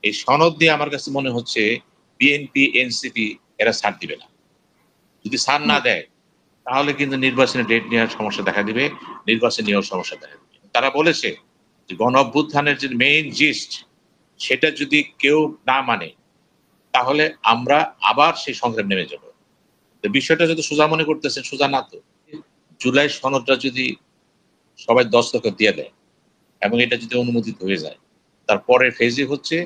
এই সনদ দিয়ে আমার কাছে মনে হচ্ছে বিএনপি এনসিপি এরা ছাড় দিবে না। যদি ছাড় না দেয় তাহলে কিন্তু নির্বাচনে ডেট নেওয়ার সমস্যা দেখা দিবে, নির্বাচন নেওয়ার সমস্যা দেখা দিবে। তারা বলেছে যে গণ অভ্যুত্থানের যে মেইন জিস্ট সেটা যদি কেউ না মানে তাহলে আমরা আবার সেই সংগ্রাম নেমে যাব। তো বিষয়টা যদি সোজা মনে করতেছেন, সোজা না তো। জুলাই সনদটা যদি সবাই দস্তখত দিয়ে দেয় এবং এটা যদি অনুমোদিত হয়ে যায়, তারপরে ফেজই হচ্ছে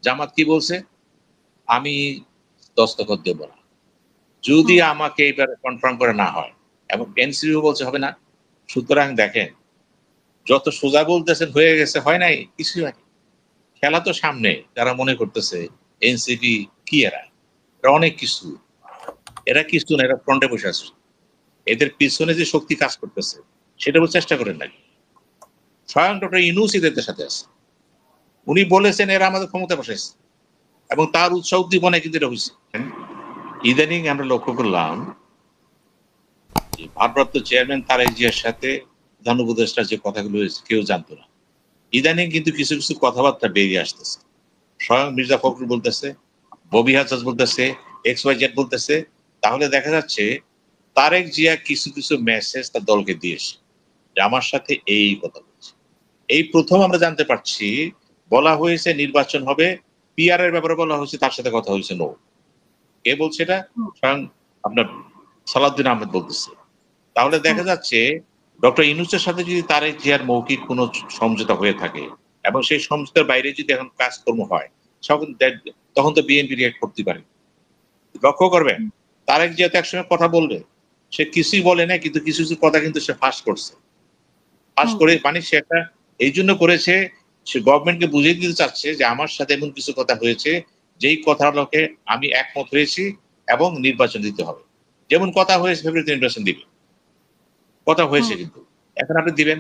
জামাত কি বলছে, আমি দস্তখত দেব না যদি আমাকে এইবারে কনফার্ম করে না হয়, এবং এনসিপিও বলছে হবে না। সুতরাং দেখেন, যত সোজা বলতেছেন হয়ে গেছে, হয় নাই, কিছুই হয়নি। খেলা তো সামনে। যারা মনে করতেছে এনসিপি কি, এরা অনেক কিছু, এরা কিছু না, এরা ফ্রন্টে বসে আছে। এদের পিছনে যে শক্তি কাজ করতেছে সেটা চেষ্টা করেন নাকি। স্বয়ং ডক্টর ইউনূস এদের সাথে আছে, উনি বলেছেন এরা আমাদের ক্ষমতা বসাইছে, এবং তার উৎসাহ উদ্দীপনায় কিন্তু এটা হয়েছে। ইদানিং আমরা লক্ষ্য করলাম যে ভারপ্রাপ্ত চেয়ারম্যান তারেক জিয়ার সাথে প্রধান উপদেষ্টার যে কথাগুলো হয়েছে কেউ জানতো না। ইদানিং কিন্তু কিছু কিছু কথাবার্তা বেরিয়ে আসতেছে। স্বয়ং মির্জা ফখরুল বলতেছে, ববি হাসান বলতেছে, XYZ বলতেছে। তাহলে দেখা যাচ্ছে তারেক জিয়া কিছু কিছু মেসেজ তার দলকে দিয়েছে যে আমার সাথে এই কথা বলছে। এই প্রথম আমরা জানতে পারছি, বলা হয়েছে নির্বাচন হবে, পিআর এর ব্যাপারে বলা হয়েছে তার সাথে কথা হয়েছে নো। কে বলছে এটা? স্বয়ং আপনার সালাউদ্দিন আহমেদ বলতেছে। তাহলে দেখা যাচ্ছে ডক্টর ইউনূসের সাথে যদি তারেক জিয়ার মৌখিক কোনো সমঝোতা হয়ে থাকে এবং সেই সমঝোতার বাইরে যদি এখন কাজকর্ম হয়, তখন তো বিএনপি রিঅ্যাক্ট করতে পারে। লক্ষ্য করবেন, তারেক জিয়া তো একসময় কথা বলবে, সে কিছুই বলে না, কিন্তু কিছু কিছু কথা কিন্তু সে ফাঁস করছে। ফাঁস করে মানে সে একটা এই জন্য করেছে, সে গভর্নমেন্টকে বুঝিয়ে দিতে চাচ্ছে যে আমার সাথে এমন কিছু কথা হয়েছে যেই কথাগুলোকে আমি একমত হয়েছি এবং নির্বাচন দিতে হবে। যেমন কথা হয়েছে ফেব্রুয়ারিতে নির্বাচন দিবে, কথা হয়েছে, কিন্তু এখন আপনি দিবেন।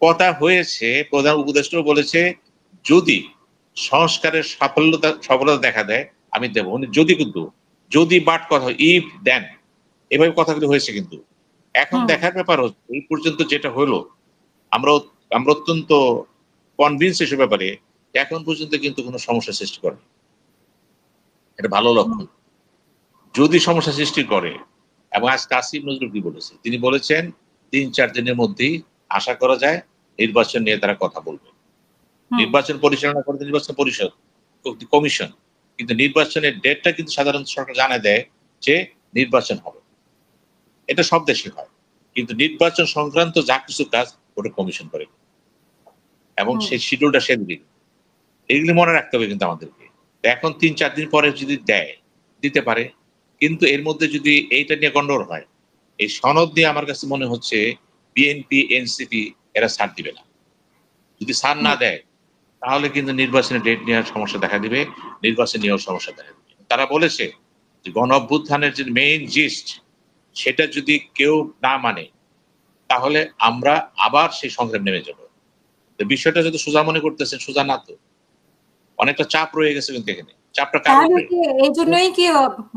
কথা হয়েছে, প্রধান উপদেষ্টাও বলেছে যদি সংস্কারের সফলতা দেখা দেয় আমি দেবো, যদি, কিন্তু যদি বাট কথা ইফ দেন, এভাবে কথাগুলো হয়েছে। কিন্তু এখন দেখার ব্যাপার হচ্ছে এই পর্যন্ত যেটা হলো, আমরা আমরা অত্যন্ত কনভিন্স এসব ব্যাপারে, এখন পর্যন্ত কিন্তু কোনো সমস্যা সৃষ্টি করে, এটা ভালো লক্ষণ। যদি সমস্যা সৃষ্টি করে, এবং আজ আসিফ নজরুল কি বলেছে, তিনি বলেছেন ৩-৪ দিনের মধ্যেই আশা করা যায় নির্বাচন নিয়ে তারা কথা বলবে। নির্বাচন পরিচালনা করে নির্বাচন পরিষদ, কমিশন, কিন্তু নির্বাচনের ডেটটা কিন্তু সাধারণ সরকার জানায় দেয় যে নির্বাচন হবে। এটা সব দেশে হয়, কিন্তু নির্বাচন সংক্রান্ত যা কিছু কাজ ওটা কমিশন করে, এবং সেই শিডিউলটা সে দিবে। এগুলি মনে রাখতে হবে কিন্তু আমাদেরকে। এখন ৩-৪ দিন পরে যদি দেয়, দিতে পারে, কিন্তু এর মধ্যে যদি এইটা নিয়ে গন্ডগোল হয়, এই সনদ দিয়ে আমার কাছে মনে হচ্ছে বিএনপি এনসিপি এরা ছাড় দিবে না। যদি ছাড় না দেয় তাহলে কিন্তু নির্বাচনে ডেট নেওয়ার সমস্যা দেখা দিবে, নির্বাচন নেওয়ার সমস্যা দেখা দিবে। তারা বলেছে যে গণ অভ্যুত্থানের যে মেইন জিস্ট সেটা যদি কেউ না মানে তাহলে আমরা আবার সেই সংগ্রাম নেমে যাব। তো বিষয়টা যদি সোজা মনে করতেছেন, সোজা না তো। অনেকটা চাপ রয়ে গেছে কিন্তু এখানে। চাপটা কার উপরে? এইজন্যই কি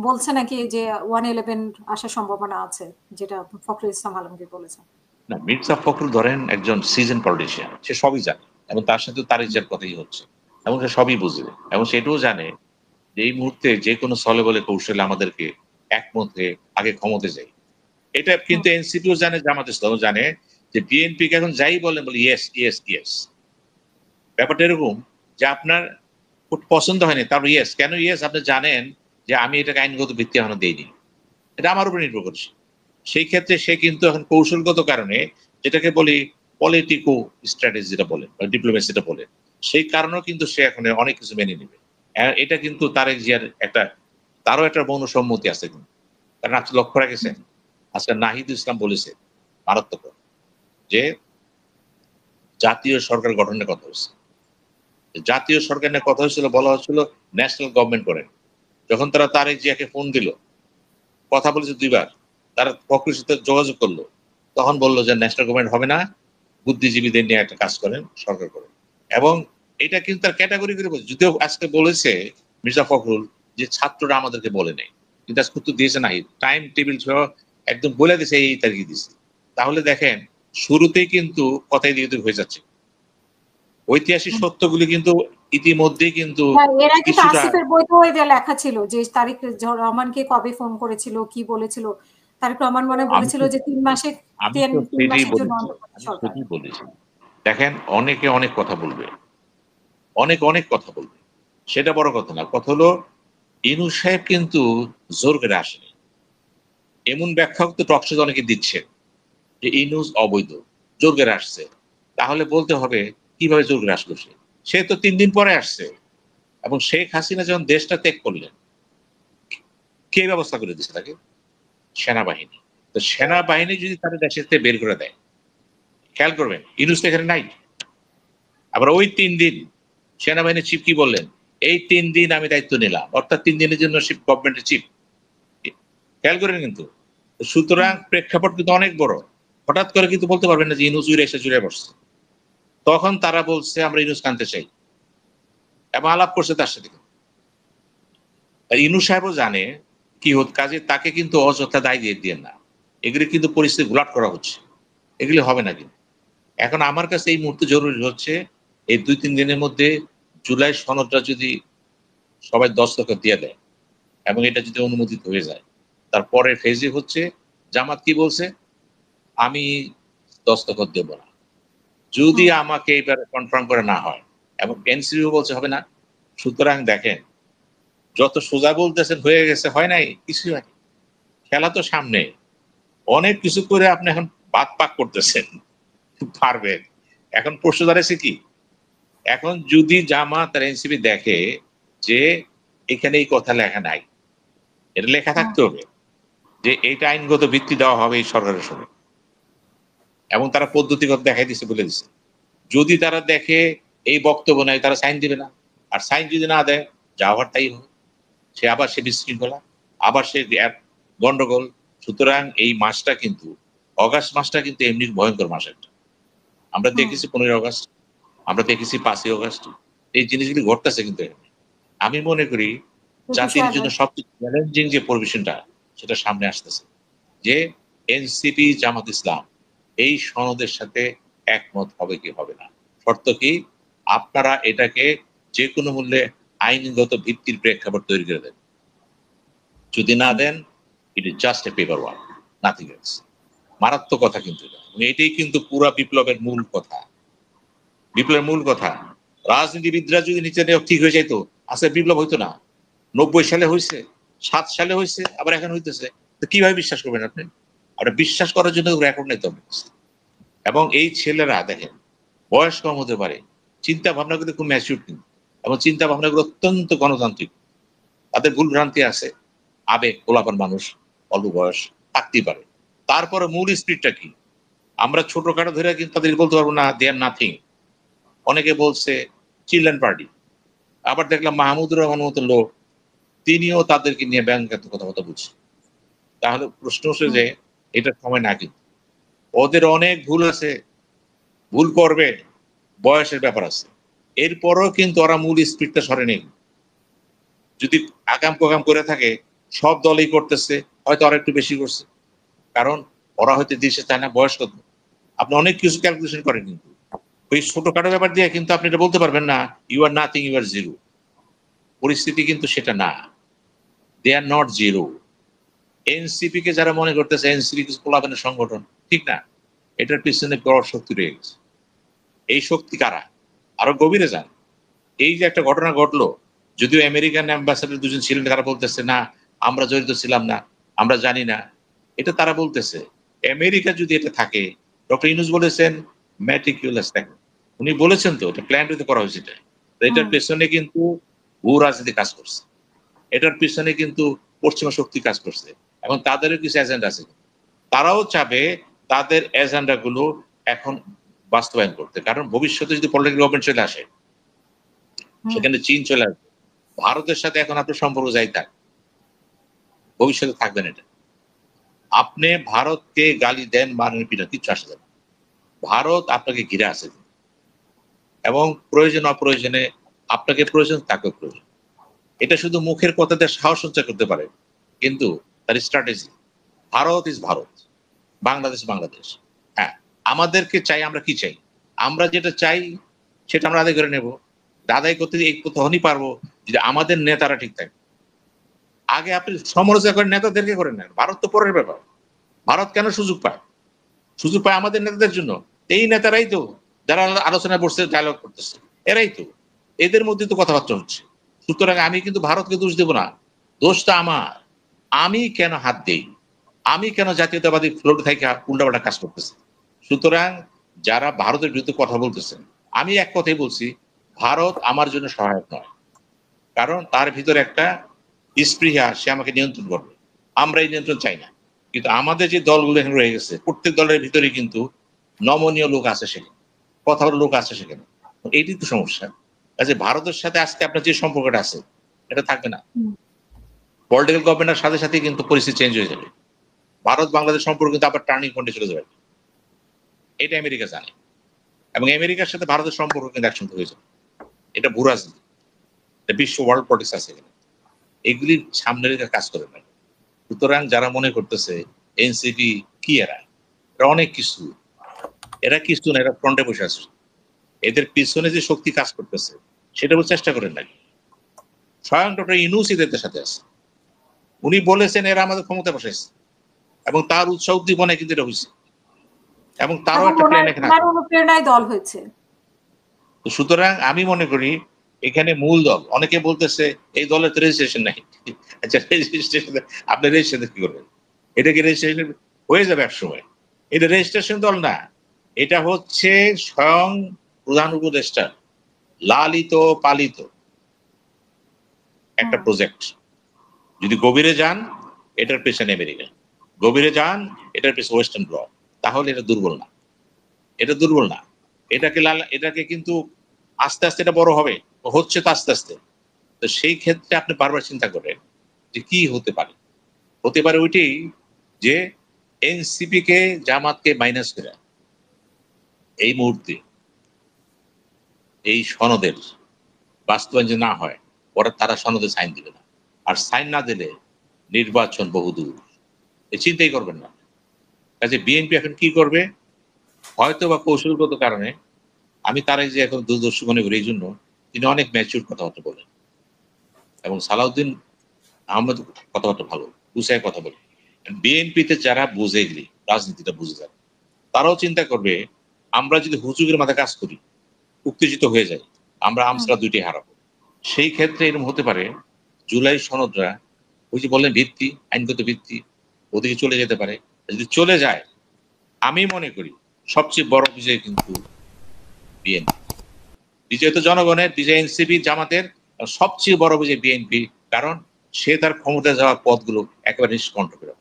বলছে নাকি যে 111 আসার সম্ভাবনা আছে, যেটা ফখরুল ইসলাম আলমগীর বলেছেন? না, মির্জা ফখরুল ধরেন একজন সিজন পলিটিশিয়ান, সে সবই জানে, এবং তার সাথে তারেক জিয়ার কথাই হচ্ছে, এবং সে সবই বুঝবে, এবং সেটাও জানে যে এই মুহূর্তে যে কোনো ছলে বলে কৌশলে আমাদেরকে একমত হয়ে আগে ক্ষমতা যাই। এটা কিন্তু এনসিপিও জানে, জামাত ইসলামও জানে যে বিএনপি কে এখন যাই বলেন বলে ইয়েস ইয়েস ইয়েস। ব্যাপারটা এরকম যে আপনার খুব পছন্দ হয়নি, তারপর ইয়েস। কেন ইয়েস? আপনি জানেন যে আমি এটাকে আইনগত ভিত্তি এখনো দিইনি, এটা আমার উপর নির্ভর করছে। সেই ক্ষেত্রে সে কিন্তু এখন কৌশলগত কারণে, যেটাকে বলি পলিটিকো স্ট্র্যাটেজি যেটা বলেন বা ডিপ্লোমেসিটা বলেন, সেই কারণেও কিন্তু সে এখন অনেক কিছু মেনে নেবে। এটা কিন্তু তারেক জিয়ার একটা, তারও একটা মৌনসম্মতি আছে কিন্তু। কারণ আপনি লক্ষ্য রাখেছেন, আজকে নাহিদুল ইসলাম বলেছে মারাত্মক, যে জাতীয় সরকার গঠনের কথা হচ্ছে। জাতীয় সরকার নিয়ে কথা হয়েছিল, বলা হচ্ছিল ন্যাশনাল গভর্নমেন্ট করেন। যখন তারা তারেক জিয়াকে ফোন দিল, কথা বলেছে ২ বার, তারা ফখরুলের সাথে যোগাযোগ করলো, তখন বললো যে ন্যাশনাল গভর্নমেন্ট হবে না, বুদ্ধিজীবীদের নিয়ে একটা কাজ করেন, সরকার করেন। এবং এটা কিন্তু তার ক্যাটাগরি করে বলছে। যদিও আজকে বলেছে মির্জা ফখরুল যে ছাত্ররা আমাদেরকে বলে নেই, কিন্তু আজকে তো দিয়েছে নাই, টাইম টেবিল সহ একদম বলে দিয়েছে এই তারিখে দিয়েছে। তাহলে দেখেন শুরুতেই কিন্তু কথাই দিয়ে হয়ে যাচ্ছে। ঐতিহাসিক সত্যগুলি কিন্তু ইতিমধ্যেই কিন্তু এর আগে তো কিছুটা আসিফের বইতেও এটা লেখা ছিল যে তারেক রহমানকে কবে ফোন করেছিল, কি বলেছিল। তারেক রহমান মনে হয় আমি বলেছিল তো যে ৩ মাসে আমি তো ৩ সেটাই মাসের জন্য বলেছি, অন্তর্বর্তী আমি সরকার। সেটাই বলেছি। দেখেন অনেকে অনেক কথা বলবে, অনেক কথা বলবে, সেটা বড় কথা না। কথা হলো ইনূস সাহেব কিন্তু জোর করে আসেনি। এমন ব্যাখ্যাও তো টকশোতে অনেকে দিচ্ছে যে ইনূস অবৈধ, জোর করে আসছে। তাহলে বলতে হবে কিভাবে জোর করে আসলো সে? সে তো ৩ দিন পরে আসছে এবং শেখ হাসিনা যখন দেশটা ত্যাগ করলেন, কে ব্যবস্থা করে দিচ্ছে তাকে? সেনাবাহিনী। তো সেনাবাহিনী যদি তাদের দেশের থেকে বের করে দেয়, খেয়াল করবেন ইনূস তো এখানে নাই। আবার ওই ৩ দিন সেনাবাহিনীর চিফ কি বললেন? এই ৩ দিন আমি দায়িত্ব নিলাম। অর্থাৎ ৩ দিনের জন্য গভর্নমেন্টের চিফ। খেয়াল করেন কিন্তু। সুতরাং প্রেক্ষাপট কিন্তু অনেক বড়। হঠাৎ করে কিন্তু বলতে পারবেন না যে ইনূস উইরে এসে জুড়ে বসছে। তখন তারা বলছে আমরা ইনূস আনতে চাই এবং আলাপ করছে তার সাথে। আর ইনূস সাহেবও জানে কি হত কাজে তাকে কিন্তু অযথা দায় দিয়ে দিয়েন না। এগুলি কিন্তু পরিস্থিতি ঘোলাট করা হচ্ছে। এগুলি হবে না কিন্তু। এখন আমার কাছে এই মুহূর্তে জরুরি হচ্ছে এই ২-৩ দিনের মধ্যে জুলাই সনদটা যদি সবাই দস্তখত দিয়ে দেয় এবং এটা যদি অনুমোদিত হয়ে যায়, তারপরে ফেজে হচ্ছে জামাত কি বলছে? আমি দস্তখত দেব না। যদি আমাকে এবার কনফার্ম করে না হয় এবং এনসিপিও বলছে হবে না। সুতরাং দেখেন যত সোজা বলতেছেন হয়ে গেছে, হয় নাই, কিছুই হয়নি। খেলা তো সামনে। অনেক কিছু করে আপনি এখন বাদ পাক করতেছেন। পারবেন। এখন প্রশ্ন দাঁড়াইছে কি? এখন যদি জামাত আর এনসিপি দেখে যে এখানে এই কথা লেখা নাই, এটা লেখা থাকতে হবে যে এইটা আইনগত ভিত্তি দেওয়া হবে এই সরকারের সময় এবং তারা পদ্ধতিগত দেখাই দিচ্ছে, বলে দিচ্ছে। যদি তারা দেখে এই বক্তব্য নাই, তারা সাইন দিবে না। আর সাইন যদি না দেয়, যা হওয়ার তাই হবে। সে বিশৃঙ্খলা, আবার সে গন্ডগোল। সুতরাং এই মাসটা কিন্তু, অগাস্ট মাসটা কিন্তু এমনি ভয়ঙ্কর মাস একটা। আমরা দেখেছি 15 আগস্ট, আমরা দেখেছি 5ই আগস্ট। এই জিনিসগুলি ঘটতেছে কিন্তু এখানে। আমি মনে করি ২১শে জাতির জন্য আগস্ট। সবচেয়ে চ্যালেঞ্জিং যে পরিবেশনটা, সেটা সামনে আসতেছে যে এনসিপি জামাত ইসলাম এই সনদের সাথে একমত হবে কি হবে না। শর্ত কি? আপনারা এটাকে যে কোনো মূল্যে আইনগত ভিত্তির প্রেক্ষাপট তৈরি করে দেন। যদি না দেন, it is just a paper work, nothing else. মারাত্মক কথা কিন্তু এটা। এবং এটাই কিন্তু পুরা বিপ্লবের মূল কথা। বিপ্লবের মূল কথা। রাজনীতিবিদরা যদি নিচে ঠিক হয়ে যাইতো, আজকে বিপ্লব হইতো না। 90 সালে হয়েছে, 7 সালে হয়েছে, আবার এখন হইতেছে। তো কিভাবে বিশ্বাস করবেন আপনি? আপনার বিশ্বাস করার জন্য রেকর্ড নিতে হবে। এবং এই ছেলেরা দেখেন বয়স কম হতে পারে, চিন্তা ভাবনা কিন্তু খুব ম্যাচিউর কিন্তু, এবং চিন্তা ভাবনাগুলো অত্যন্ত গণতান্ত্রিক। তাদের ভুল ভ্রান্তি আছে, আবেগ, পোলাপান মানুষ, অল্প বয়স থাকতেই পারে। তারপরে মূল স্পিরিটটা কি? আমরা ছোটখাটো ধরে কিন্তু তাদের বলতে পারবো না দে আর নাথিং। অনেকে বলছে চিলড্রেন পার্টি। আবার দেখলাম মাহমুদুর রহমান মতো লোক, তিনিও তাদেরকে নিয়ে ব্যঙ্গাত্মক কথা বলছে। তাহলে প্রশ্ন হচ্ছে যে এটার সময় না, কিন্তু ওদের অনেক ভুল আছে, ভুল করবে, বয়সের ব্যাপার আছে। এরপরও কিন্তু ওরা মূল স্পিরিটটা সরেনি। যদি আকাম কোকাম করে থাকে, সব দলই করতেছে, হয়তো আরো একটু বেশি করছে, কারণ ওরা হয়তো দেশে চায় না। বয়স কত? আপনি অনেক কিছু ক্যালকুলেশন করেন, কিন্তু ওই ছোটখাটো ব্যাপার দিয়ে কিন্তু আপনি এটা বলতে পারবেন না you are nothing, you are zero. পরিস্থিতি কিন্তু সেটা না। They are not zero. NCP কে যারা মনে করতেছে এনসিপি কিছু পোলাপানের সংগঠন, ঠিক না। এটার পিছনে বড় শক্তি রয়ে গেছে। এই শক্তি কারা? আরো গভীরে যান। এই যে একটা ঘটনা ঘটলো, যদিও আমেরিকান অ্যাম্বাসাডার দুজন ছিলেন, তারা বলতেছে না আমরা জড়িত ছিলাম না, আমরা জানি না। এটা তারা বলতেছে। আমেরিকা যদি এটা থাকে, ডক্টর ইউনূস বলেছেন ম্যাটিকুলাস দেখেন, উনি বলেছেন তো এটা প্ল্যান করা হয়েছে। এটার পেছনে কিন্তু ভূ রাজনীতি কাজ করছে। এটার পিছনে কিন্তু পশ্চিমা শক্তি কাজ করছে এবং তাদেরও কিছু এজেন্ডা আছে। তারাও চাবে তাদের এজেন্ডা গুলো এখন বাস্তবায়ন করতে, কারণ ভবিষ্যতে যদি পলিটিক্যাল গভর্নমেন্ট চলে আসে, সেখানে চীন চলে আসবে, ভারতের সাথে এখন আপনার সম্পর্ক যাই থাক, ভবিষ্যতে থাকবেন এটা। আপনি ভারতকে গালি দেন, মারেন, পিটান, কিচ্ছু আসে যাবে। ভারত আপনাকে ঘিরে আছে এবং প্রয়োজন অপ্রয়োজনে আপনাকে প্রয়োজন, তাকে প্রয়োজন। এটা শুধু মুখের কথাতে সাহস সঞ্চয় করতে পারে, কিন্তু তার স্ট্র্যাটেজি। ভারত ইজ ভারত, বাংলাদেশ বাংলাদেশ। হ্যাঁ, আমাদেরকে চাই, আমরা কি চাই? আমরা যেটা চাই সেটা আমরা আদায় করে নেব। আদায় করতে এই তখনই পারবো যদি আমাদের নেতারা ঠিক থাকে। আগে আপনি সমালোচনা করেন নেতাদেরকে করেন না, ভারত তো পরের ব্যাপার। ভারত কেন সুযোগ পায়? সুযোগ পায় আমাদের নেতাদের জন্য। এই নেতারাই তো যারা আলোচনায় বসছে, ডায়লগ করতেছে, এরাই তো, এদের মধ্যে তো কথাবার্তা হচ্ছে। সুতরাং আমি কিন্তু ভারতকে দোষ দেব না, দোষটা আমার। আমি কেন হাত দেই? আমি কেন জাতীয়তাবাদী ফ্লোট থেকে উল্টাপাল্টা কাজ করতেছি? সুতরাং যারা ভারতের বিরুদ্ধে কথা বলতেছেন, আমি এক কথাই বলছি, ভারত আমার জন্য সহায়ক নয়। কারণ তার ভিতরে একটা স্পৃহা, সে আমাকে নিয়ন্ত্রণ করবে। আমরা এই নিয়ন্ত্রণ চাই না। কিন্তু আমাদের যে দলগুলো এখানে রয়ে গেছে, প্রত্যেক দলের ভিতরে কিন্তু নমনীয় লোক আছে সেখানে, কথা বলার লোক আছে সেখানে। এইটি তো সমস্যা। কাজে ভারতের সাথে আজকে আপনার যে সম্পর্কটা আছে, এটা থাকবে না। হুম। পলিটিক্যাল গভর্নমেন্টের সাথে সাথে কিন্তু পরিস্থিতি চেঞ্জ হয়ে যাবে। ভারত বাংলাদেশ সম্পর্ক কিন্তু আবার টার্নিং পয়েন্টে চলে যাবে। এটা আমেরিকা জানে, এবং আমেরিকার সাথে ভারতের সম্পর্ক কিন্তু একসঙ্গে হয়ে যাবে। এটা ভূ রাজনীতি, এটা বিশ্ব ওয়ার্ল্ড পলিটিক্স আছে এখানে। এগুলি সামনে রেখে কাজ করে না। সুতরাং যারা মনে করতেছে এনসিপি কি, এরা অনেক কিছু, এরা কিছু না, এরা ফ্রন্টে বসে আছে। এদের পিছনে যে শক্তি কাজ করতেছে সেটা চেষ্টা করেন না। স্বয়ং ডক্টর ইউনূস এদের সাথে আছে। উনি বলেছেন এরা আমাদের ক্ষমতা বসাইছে, এবং তার উৎসাহ উদ্দীপনায় কিন্তু এটা হয়েছে, এবং তারও একটা প্ল্যান এখানে ওনার আছে। অনুপ্রেরণায় দল হয়েছে। সুতরাং আমি মনে করি এখানে মূল দল, অনেকে বলতেছে এই দলের তো রেজিস্ট্রেশন নাই। আচ্ছা, রেজিস্ট্রেশন আপনি রেজিস্ট্রেশন কি করবেন? এটা কি রেজিস্ট্রেশন হয়ে যাবে এক সময়? এটা রেজিস্ট্রেশন দল না, এটা হচ্ছে স্বয়ং প্রধান উপদেষ্টা লালিত পালিত একটা প্রজেক্ট। যদি গভীরে যান, এটার পেছনে আমেরিকা, গভীরে যান এটার পেছনে ওয়েস্টার্ন ব্লক, তাহলে এটা দুর্বল না, এটা দুর্বল না। এটাকে কিন্তু আস্তে আস্তে এটা বড় হবে, হচ্ছে তো আস্তে আস্তে। তো সেই ক্ষেত্রে আপনি বারবার চিন্তা করেন যে কি হতে পারে। হতে পারে ওইটাই যে এনসিপি কে, জামাতকে মাইনাস করে এই মুহূর্তে এই সনদের বাস্তবায়ন যে না হয়, ওরা তারা সনদে সাইন দিবে না। আর সাইন না দিলে নির্বাচন বহুদূর, এই চিন্তাই করবেন না। কাজে বিএনপি এখন কি করবে? হয়তো বা কৌশলগত কারণে, আমি তারাই যে এখন দূরদর্শী মনে করি, এই জন্য তিনি অনেক ম্যাচিউর কথাবার্তা বলেন, এবং সালাউদ্দিন আহমেদ কথাবার্তা ভালো, গুছায় কথা বলে। বিএনপিতে যারা বুঝে গেলি, রাজনীতিটা বুঝে যাবে, তারাও চিন্তা করবে আমরা যদি হুজুগের মাথায় কাজ করি, উত্তেজিত হয়ে যায়, আমরা আমসরা দুইটাই হারাবো। সেই ক্ষেত্রে এরকম হতে পারে জুলাই সনদরা, ওই যে বললেন ভিত্তি, আইনগত ভিত্তি, ওদিকে চলে যেতে পারে। যদি চলে যায়, আমি মনে করি সবচেয়ে বড় বিজয় কিন্তু বিএনপি। বিজয় তো জনগণের, বিজয় এনসিপি জামাতের, সবচেয়ে বড় বিজয় বিএনপি। কারণ সে তার ক্ষমতায় যাওয়ার পথগুলো একেবারে নিষ্কণ্ঠ করে